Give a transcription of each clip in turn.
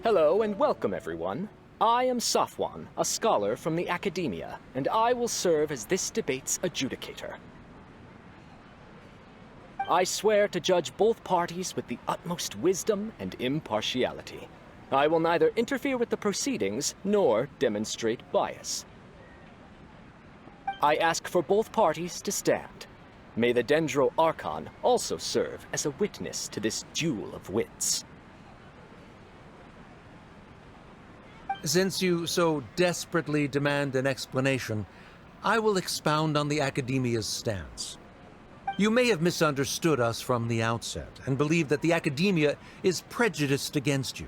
Hello and welcome, everyone. I am Safwan, a scholar from the Academia, and I will serve as this debate's adjudicator. I swear to judge both parties with the utmost wisdom and impartiality. I will neither interfere with the proceedings nor demonstrate bias. I ask for both parties to stand. May the Dendro Archon also serve as a witness to this duel of wits. Since you so desperately demand an explanation, I will expound on the Academia's stance. You may have misunderstood us from the outset and believe that the Academia is prejudiced against you.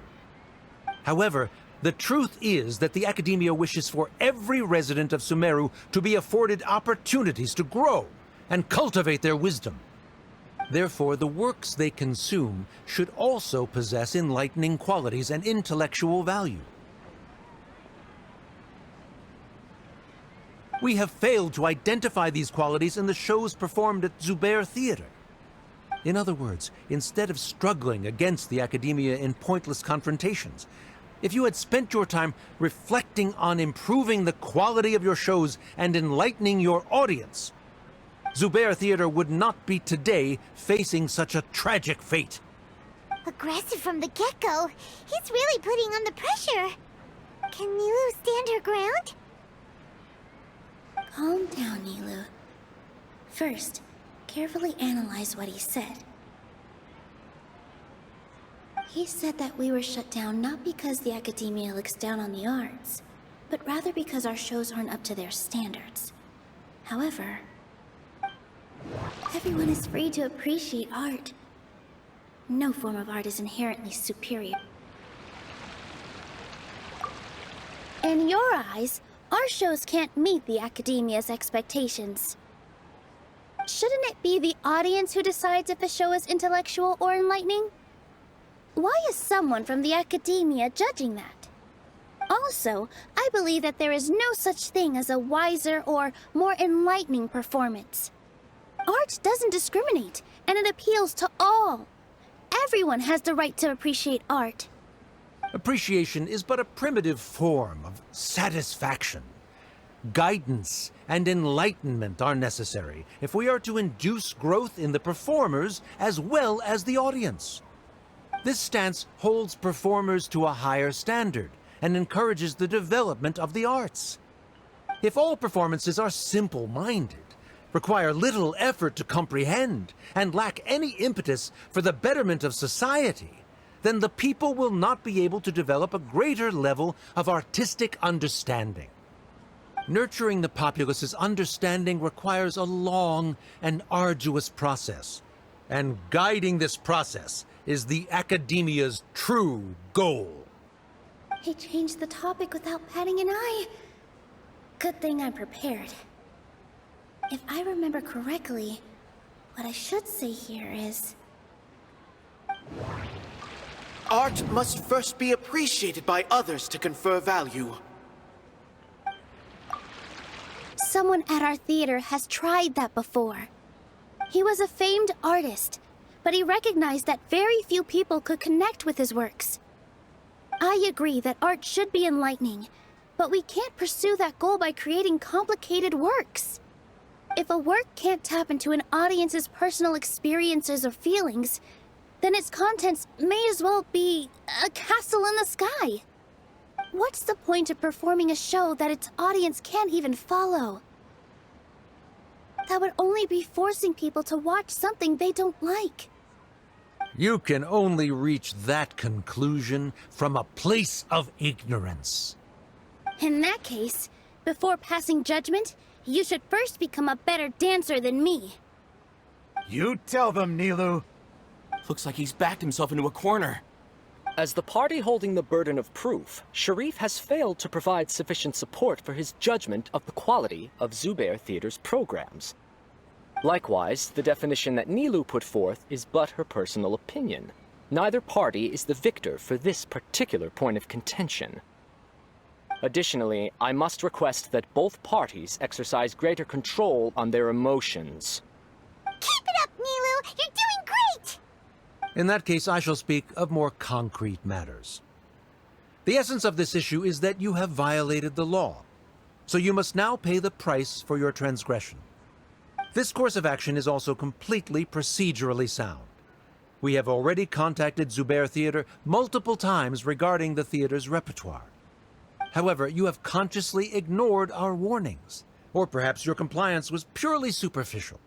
However, the truth is that the Academia wishes for every resident of Sumeru to be afforded opportunities to grow and cultivate their wisdom. Therefore, the works they consume should also possess enlightening qualities and intellectual value. We have failed to identify these qualities in the shows performed at Zubair Theater. In other words, instead of struggling against the Academia in pointless confrontations, if you had spent your time reflecting on improving the quality of your shows and enlightening your audience, Zubair Theater would not be today facing such a tragic fate. Aggressive from the get-go. He's really putting on the pressure. Can Nilu stand her ground? Calm down, Nilu. First, carefully analyze what he said. He said that we were shut down not because the Academia looks down on the arts, but rather because our shows aren't up to their standards. However, everyone is free to appreciate art. No form of art is inherently superior. In your eyes, our shows can't meet the Academia's expectations. Shouldn't it be the audience who decides if a show is intellectual or enlightening? Why is someone from the Academia judging that? Also, I believe that there is no such thing as a wiser or more enlightening performance. Art doesn't discriminate, and it appeals to all. Everyone has the right to appreciate art. Appreciation is but a primitive form of satisfaction. Guidance and enlightenment are necessary if we are to induce growth in the performers as well as the audience. This stance holds performers to a higher standard and encourages the development of the arts. If all performances are simple-minded, require little effort to comprehend, and lack any impetus for the betterment of society, then the people will not be able to develop a greater level of artistic understanding. Nurturing the populace's understanding requires a long and arduous process, and guiding this process is the Academia's true goal. He changed the topic without batting an eye. Good thing I'm prepared. If I remember correctly, what I should say here is... Art must first be appreciated by others to confer value. Someone at our theater has tried that before. He was a famed artist, but he recognized that very few people could connect with his works. I agree that art should be enlightening, but we can't pursue that goal by creating complicated works. If a work can't tap into an audience's personal experiences or feelings, then its contents may as well be a castle in the sky. What's the point of performing a show that its audience can't even follow? That would only be forcing people to watch something they don't like. You can only reach that conclusion from a place of ignorance. In that case, before passing judgment, you should first become a better dancer than me. You tell them, Nilu. Looks like he's backed himself into a corner. As the party holding the burden of proof, Sharif has failed to provide sufficient support for his judgment of the quality of Zubair Theater's programs. Likewise, the definition that Nilu put forth is but her personal opinion. Neither party is the victor for this particular point of contention. Additionally, I must request that both parties exercise greater control on their emotions. Keep it up, Nilu! You're doing great! In that case, I shall speak of more concrete matters. The essence of this issue is that you have violated the law, so you must now pay the price for your transgression. This course of action is also completely procedurally sound. We have already contacted Zubair Theater multiple times regarding the theater's repertoire. However, you have consciously ignored our warnings, or perhaps your compliance was purely superficial.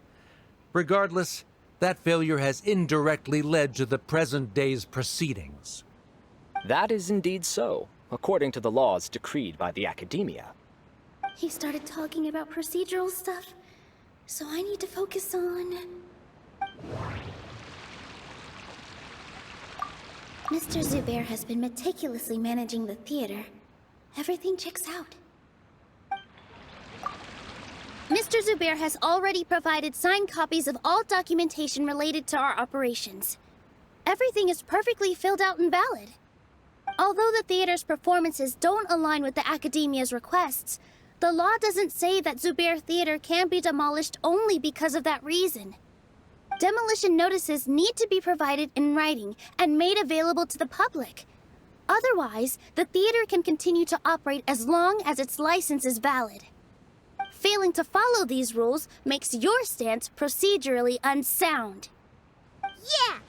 Regardless, that failure has indirectly led to the present day's proceedings. That is indeed so, according to the laws decreed by the Academia. He started talking about procedural stuff, so I need to focus on... Mr. Zubair has been meticulously managing the theater. Everything checks out. Mr. Zubair has already provided signed copies of all documentation related to our operations. Everything is perfectly filled out and valid. Although the theater's performances don't align with the Academia's requests, the law doesn't say that Zubair Theater can be demolished only because of that reason. Demolition notices need to be provided in writing and made available to the public. Otherwise, the theater can continue to operate as long as its license is valid. Failing to follow these rules makes your stance procedurally unsound. Yeah!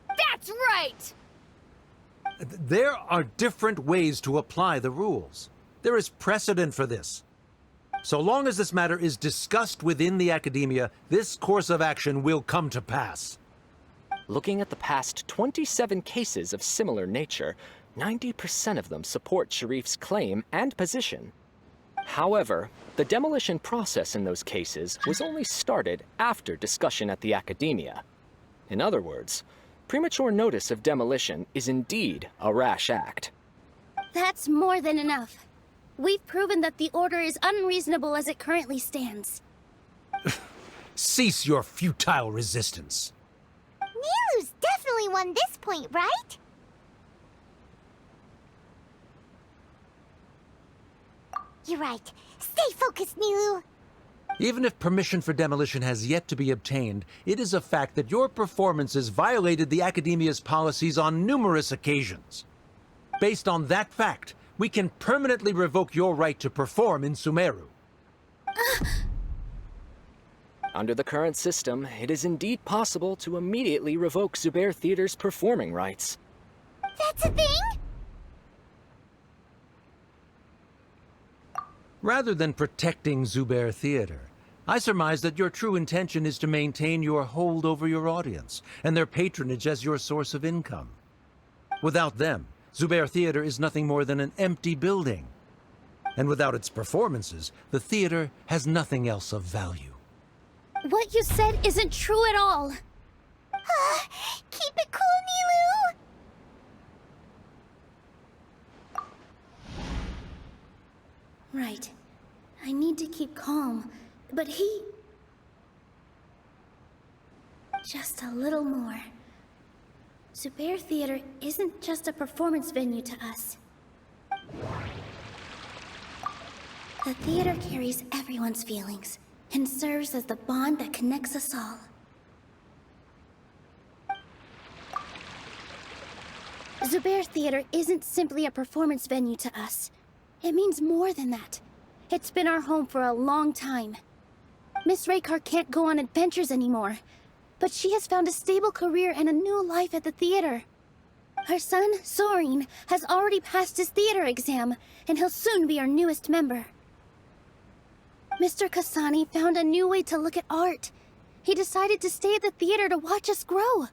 That's right! There are different ways to apply the rules. There is precedent for this. So long as this matter is discussed within the Academia, this course of action will come to pass. Looking at the past 27 cases of similar nature, 90% of them support Sharif's claim and position. However, the demolition process in those cases was only started after discussion at the Academia. In other words, premature notice of demolition is indeed a rash act. That's more than enough. We've proven that the order is unreasonable as it currently stands. Cease your futile resistance. Nilu's definitely won this point, right? You're right. Stay focused, Nilu. Even if permission for demolition has yet to be obtained, it is a fact that your performances violated the Academia's policies on numerous occasions. Based on that fact, we can permanently revoke your right to perform in Sumeru. Under the current system, it is indeed possible to immediately revoke Zubair Theater's performing rights. That's a thing? Rather than protecting Zubair Theater, I surmise that your true intention is to maintain your hold over your audience and their patronage as your source of income. Without them, Zubair Theater is nothing more than an empty building. And without its performances, the theater has nothing else of value. What you said isn't true at all. Keep it cool, Nilu! Right. I need to keep calm, but he... Just a little more. Zubair Theater isn't just a performance venue to us. The theater carries everyone's feelings and serves as the bond that connects us all. Zubair Theater isn't simply a performance venue to us. It means more than that. It's been our home for a long time. Miss Raykar can't go on adventures anymore, but she has found a stable career and a new life at the theater. Her son, Soren, has already passed his theater exam, and he'll soon be our newest member. Mr. Kasani found a new way to look at art. He decided to stay at the theater to watch us grow.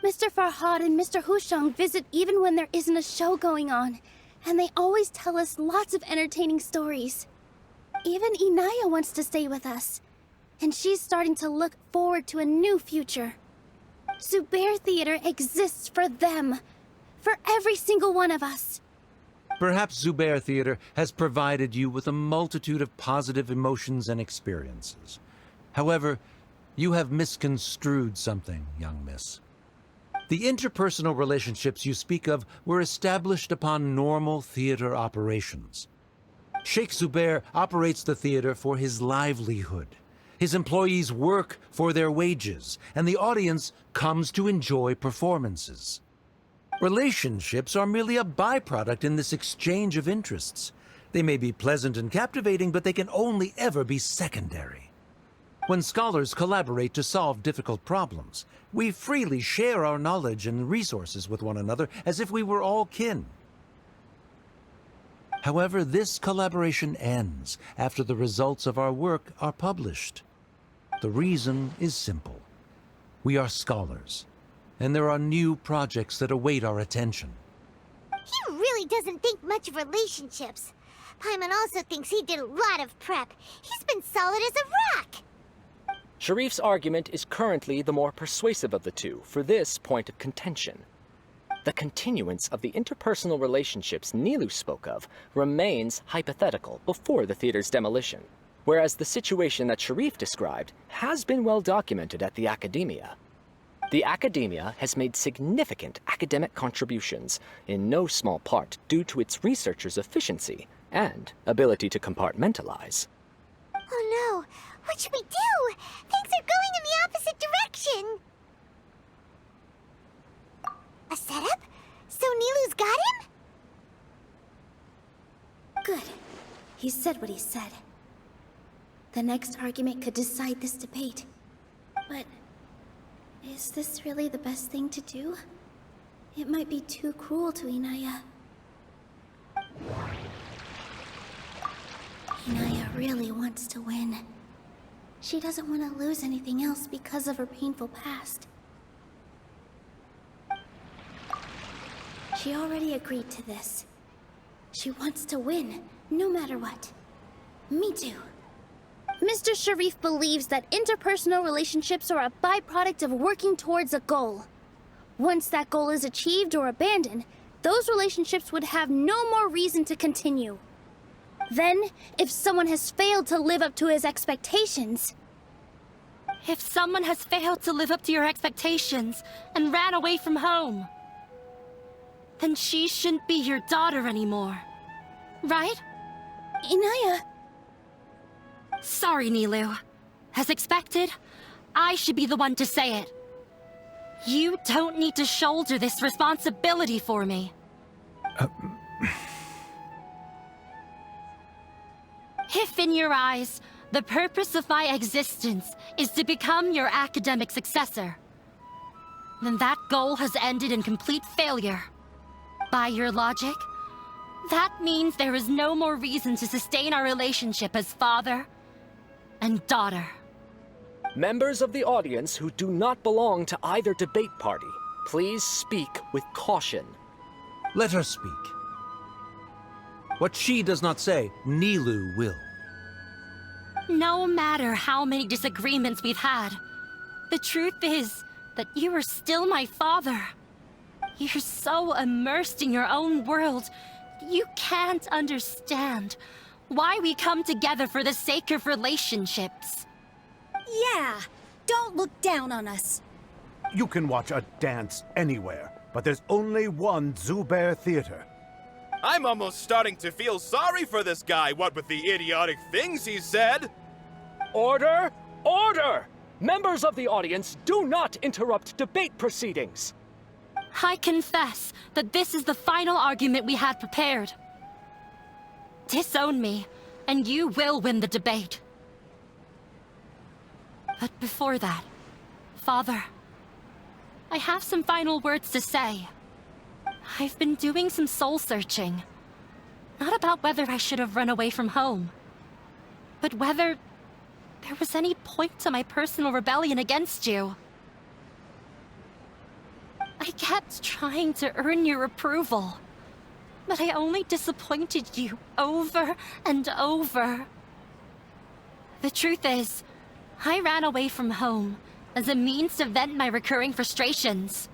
Mr. Farhad and Mr. Hushang visit even when there isn't a show going on, and they always tell us lots of entertaining stories. Even Inaya wants to stay with us, and she's starting to look forward to a new future. Zubair Theater exists for them, for every single one of us. Perhaps Zubair Theater has provided you with a multitude of positive emotions and experiences. However, you have misconstrued something, young miss. The interpersonal relationships you speak of were established upon normal theater operations. Sheikh Zubair operates the theater for his livelihood. His employees work for their wages, and the audience comes to enjoy performances. Relationships are merely a byproduct in this exchange of interests. They may be pleasant and captivating, but they can only ever be secondary. When scholars collaborate to solve difficult problems, we freely share our knowledge and resources with one another as if we were all kin. However, this collaboration ends after the results of our work are published. The reason is simple. We are scholars, and there are new projects that await our attention. He really doesn't think much of relationships. Paimon also thinks he did a lot of prep. He's been solid as a rock. Sharif's argument is currently the more persuasive of the two for this point of contention. The continuance of the interpersonal relationships Nilou spoke of remains hypothetical before the theater's demolition, whereas the situation that Sharif described has been well documented at the Academia. The Academia has made significant academic contributions, in no small part due to its researchers' efficiency and ability to compartmentalize. Oh no, what should we do? Things are going in the opposite direction. A setup? So Nilou's got him? Good. He said what he said. The next argument could decide this debate. But is this really the best thing to do? It might be too cruel to Inaya. Inaya really wants to win. She doesn't want to lose anything else because of her painful past. She already agreed to this. She wants to win, no matter what. Me too. Mr. Sharif believes that interpersonal relationships are a byproduct of working towards a goal. Once that goal is achieved or abandoned, those relationships would have no more reason to continue. Then, if someone has failed to live up to his expectations... If someone has failed to live up to your expectations and ran away from home, then she shouldn't be your daughter anymore, right? Inaya... Sorry, Nilou. As expected, I should be the one to say it. You don't need to shoulder this responsibility for me. If in your eyes, the purpose of my existence is to become your academic successor, then that goal has ended in complete failure. By your logic, that means there is no more reason to sustain our relationship as father and daughter. Members of the audience who do not belong to either debate party, please speak with caution. Let her speak. What she does not say, Nilou will. No matter how many disagreements we've had, the truth is that you are still my father. You're so immersed in your own world, you can't understand why we come together for the sake of relationships. Yeah, don't look down on us. You can watch a dance anywhere, but there's only one Zubair Theater. I'm almost starting to feel sorry for this guy, what with the idiotic things he said. Order! Order! Members of the audience, do not interrupt debate proceedings. I confess that this is the final argument we had prepared. Disown me, and you will win the debate. But before that, Father, I have some final words to say. I've been doing some soul-searching. Not about whether I should have run away from home, but whether there was any point to my personal rebellion against you. I kept trying to earn your approval, but I only disappointed you over and over. The truth is, I ran away from home as a means to vent my recurring frustrations.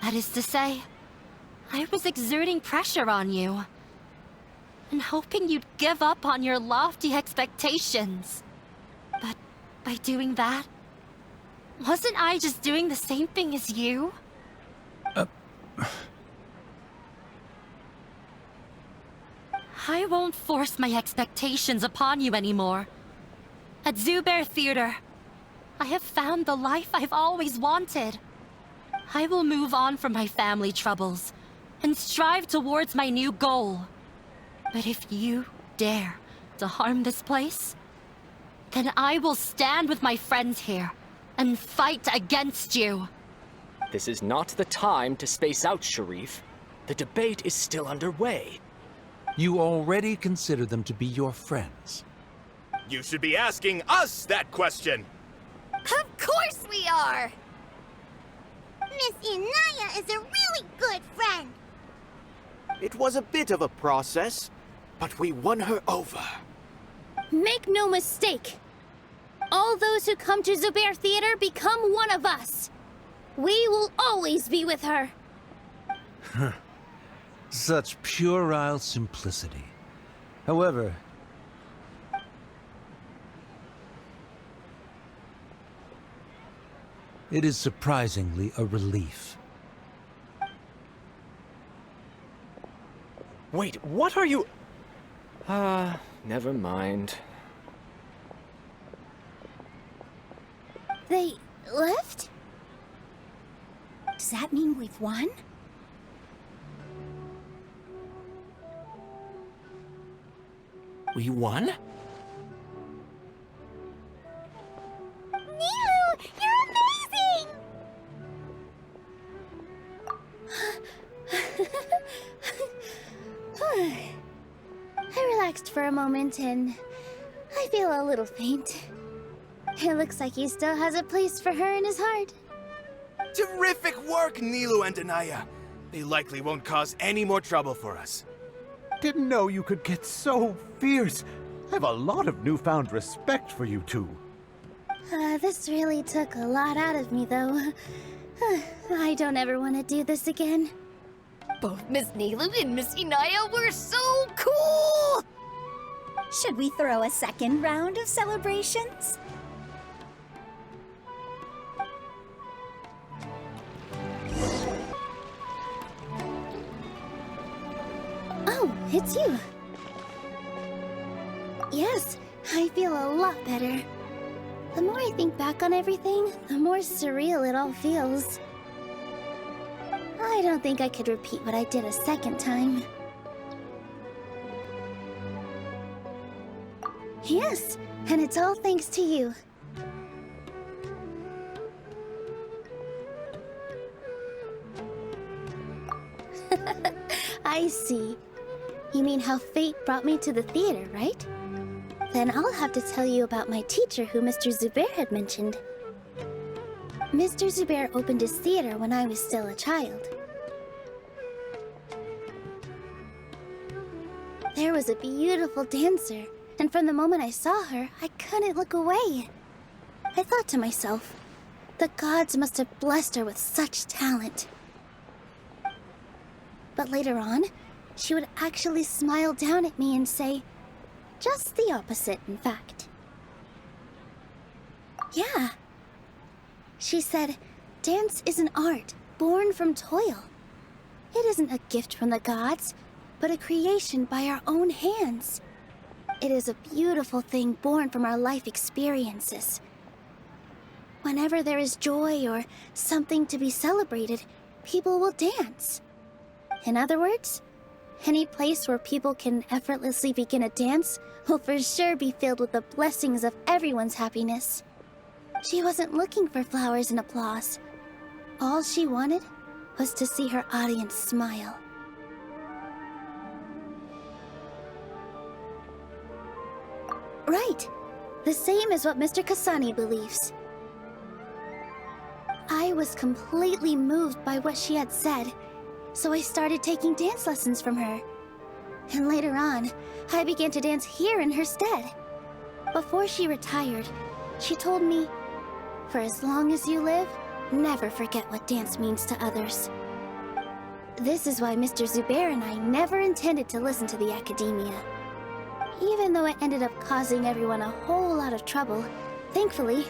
That is to say, I was exerting pressure on you, and hoping you'd give up on your lofty expectations. But by doing that, wasn't I just doing the same thing as you? I won't force my expectations upon you anymore. At Zubair Theater, I have found the life I've always wanted. I will move on from my family troubles and strive towards my new goal. But if you dare to harm this place, then I will stand with my friends here and fight against you. This is not the time to space out, Sharif. The debate is still underway. You already consider them to be your friends. You should be asking us that question! Of course we are! Miss Inaya is a really good friend. It was a bit of a process, but we won her over. Make no mistake. All those who come to Zubair Theater become one of us. We will always be with her. Such puerile simplicity. However, it is surprisingly a relief. Wait, what are you... never mind. They left? Does that mean we've won? We won? Nilu, you're amazing! I relaxed for a moment and I feel a little faint. It looks like he still has a place for her in his heart. Terrific work, Nilu and Anaya. They likely won't cause any more trouble for us. Didn't know you could get so fierce. I have a lot of newfound respect for you two. This really took a lot out of me, though. I don't ever want to do this again. Both Miss Nilu and Miss Inaya were so cool! Should we throw a second round of celebrations? Oh, it's you. Yes, I feel a lot better. The more I think back on everything, the more surreal it all feels. I don't think I could repeat what I did a second time. Yes, and it's all thanks to you. I see. You mean how fate brought me to the theater, right? Then I'll have to tell you about my teacher who Mr. Zubair had mentioned. Mr. Zubair opened his theater when I was still a child. There was a beautiful dancer, and from the moment I saw her, I couldn't look away. I thought to myself, the gods must have blessed her with such talent. But later on, she would actually smile down at me and say, just the opposite, in fact. Yeah. She said, dance is an art born from toil. It isn't a gift from the gods, but a creation by our own hands. It is a beautiful thing born from our life experiences. Whenever there is joy or something to be celebrated, people will dance. In other words, any place where people can effortlessly begin a dance will for sure be filled with the blessings of everyone's happiness. She wasn't looking for flowers and applause. All she wanted was to see her audience smile. Right. The same as what Mr. Kasani believes. I was completely moved by what she had said, so I started taking dance lessons from her. And later on, I began to dance here in her stead. Before she retired, she told me, for as long as you live, never forget what dance means to others. This is why Mr. Zubair and I never intended to listen to the academia. Even though it ended up causing everyone a whole lot of trouble, thankfully,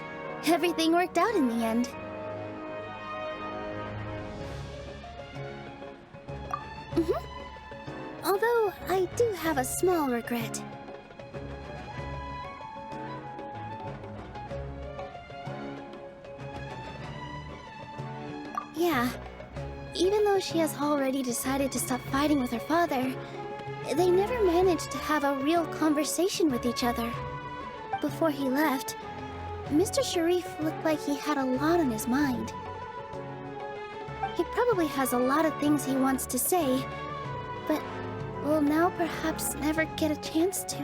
everything worked out in the end. Although, I do have a small regret. Yeah. Even though she has already decided to stop fighting with her father, they never managed to have a real conversation with each other. Before he left, Mr. Sharif looked like he had a lot on his mind. He probably has a lot of things he wants to say, but will now perhaps never get a chance to.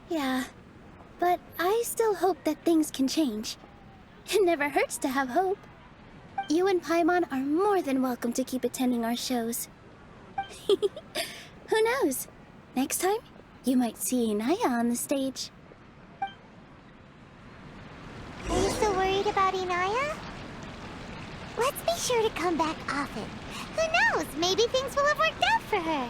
Yeah, but I still hope that things can change. It never hurts to have hope. You and Paimon are more than welcome to keep attending our shows. Who knows? Next time, you might see Inaya on the stage. Are you still worried about Inaya? Let's be sure to come back often. Who knows? Maybe things will have worked out for her.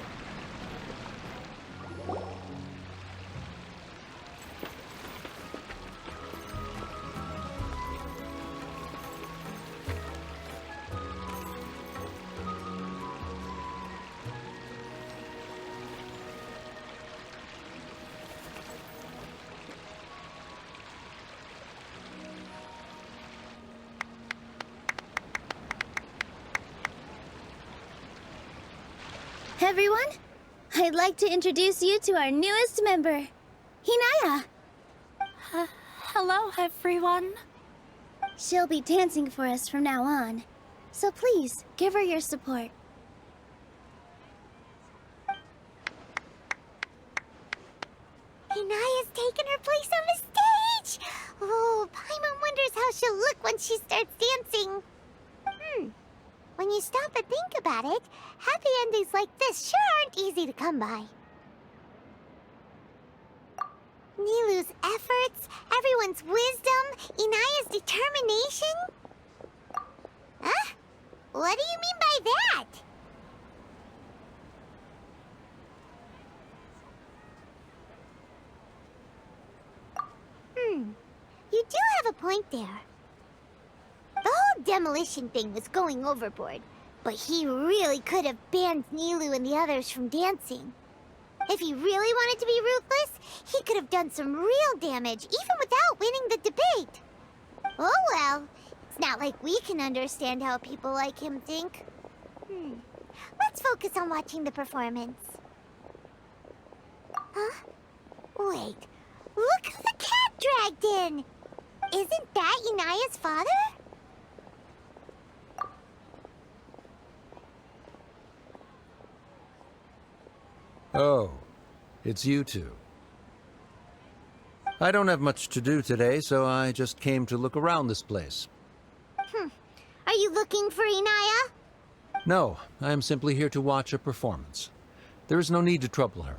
Everyone, I'd like to introduce you to our newest member, Inaya. Hello, everyone. She'll be dancing for us from now on, so please give her your support. Inaya's taken her place on the stage! Oh, Paimon wonders how she'll look when she starts dancing. When you stop and think about it, happy endings like this sure aren't easy to come by. Nilou's efforts, everyone's wisdom, Inaya's determination? Huh? What do you mean by that? You do have a point there. The whole demolition thing was going overboard, but he really could have banned Nilou and the others from dancing. If he really wanted to be ruthless, he could have done some real damage, even without winning the debate. Oh well, it's not like we can understand how people like him think. Let's focus on watching the performance. Huh? Wait, look who the cat dragged in! Isn't that Inaya's father? Oh, it's you two. I don't have much to do today, so I just came to look around this place. Are you looking for Inaya? No, I am simply here to watch a performance. There is no need to trouble her.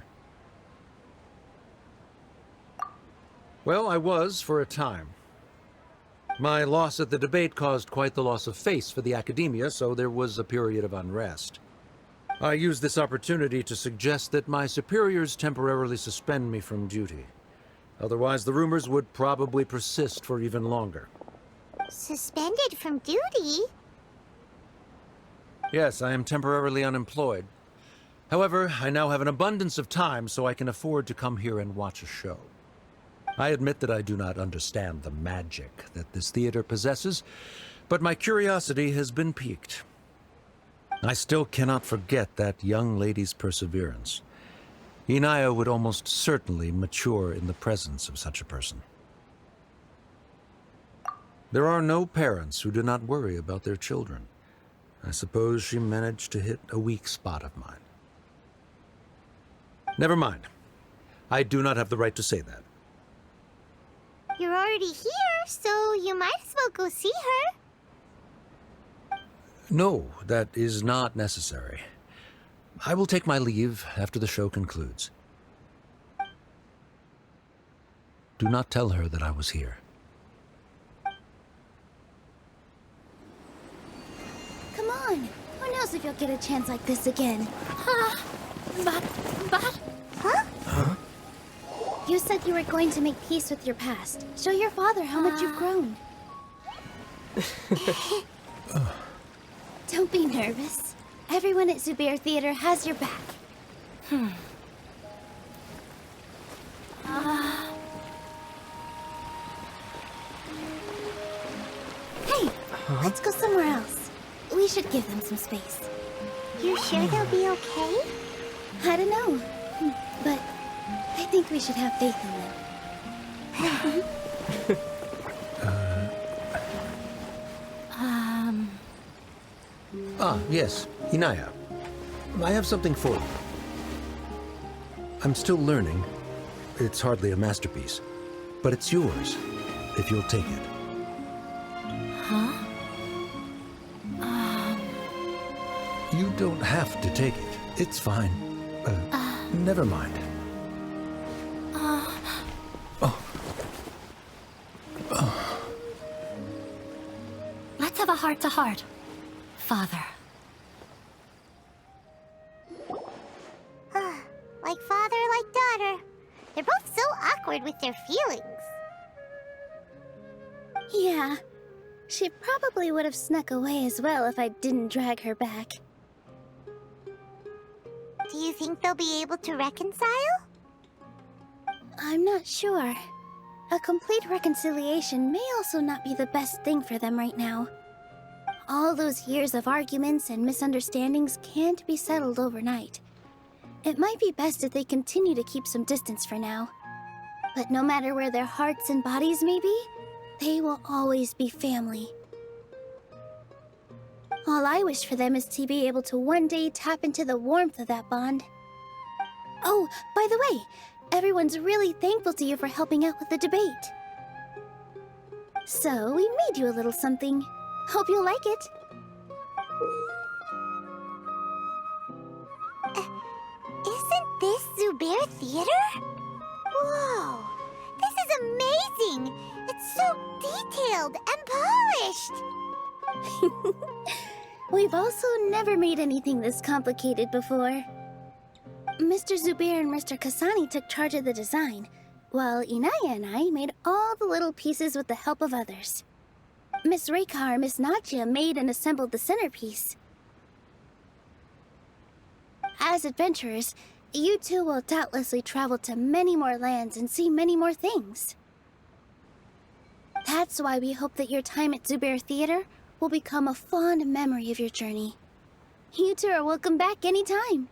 Well, I was for a time. My loss at the debate caused quite the loss of face for the academia, so there was a period of unrest. I used this opportunity to suggest that my superiors temporarily suspend me from duty. Otherwise, the rumors would probably persist for even longer. Suspended from duty? Yes, I am temporarily unemployed. However, I now have an abundance of time, so I can afford to come here and watch a show. I admit that I do not understand the magic that this theater possesses, but my curiosity has been piqued. I still cannot forget that young lady's perseverance. Inaya would almost certainly mature in the presence of such a person. There are no parents who do not worry about their children. I suppose she managed to hit a weak spot of mine. Never mind. I do not have the right to say that. You're already here, so you might as well go see her. No, that is not necessary. I will take my leave after the show concludes. Do not tell her that I was here. Come on. Who knows if you'll get a chance like this again? But... Huh? You said you were going to make peace with your past. Show your father how much you've grown. Don't be nervous. Everyone at Zubair Theater has your back. Hey, let's go somewhere else. We should give them some space. You sure they'll be okay? I don't know, but I think we should have faith in them. Ah, yes, Inaya. I have something for you. I'm still learning. It's hardly a masterpiece, but it's yours, if you'll take it. You don't have to take it. It's fine. Never mind. Let's have a heart-to-heart, Father. Like father, like daughter. They're both so awkward with their feelings. Yeah, she probably would have snuck away as well if I didn't drag her back. Do you think they'll be able to reconcile? I'm not sure. A complete reconciliation may also not be the best thing for them right now. All those years of arguments and misunderstandings can't be settled overnight. It might be best if they continue to keep some distance for now. But no matter where their hearts and bodies may be, they will always be family. All I wish for them is to be able to one day tap into the warmth of that bond. Oh, by the way, everyone's really thankful to you for helping out with the debate. So, we made you a little something. Hope you'll like it. Isn't this Zubair Theater? Whoa! This is amazing! It's so detailed and polished! We've also never made anything this complicated before. Mr. Zubair and Mr. Kasani took charge of the design, while Inaya and I made all the little pieces with the help of others. Miss Reikar and Miss Nadja made and assembled the centerpiece. As adventurers, you two will doubtlessly travel to many more lands and see many more things. That's why we hope that your time at Zubair Theater will become a fond memory of your journey. You two are welcome back anytime.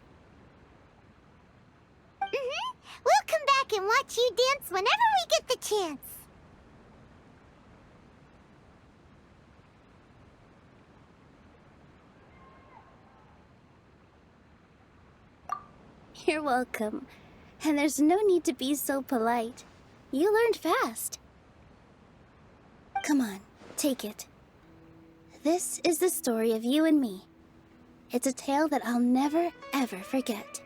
We'll come back and watch you dance whenever we get the chance. You're welcome. And there's no need to be so polite. You learned fast. Come on, take it. This is the story of you and me. It's a tale that I'll never, ever forget.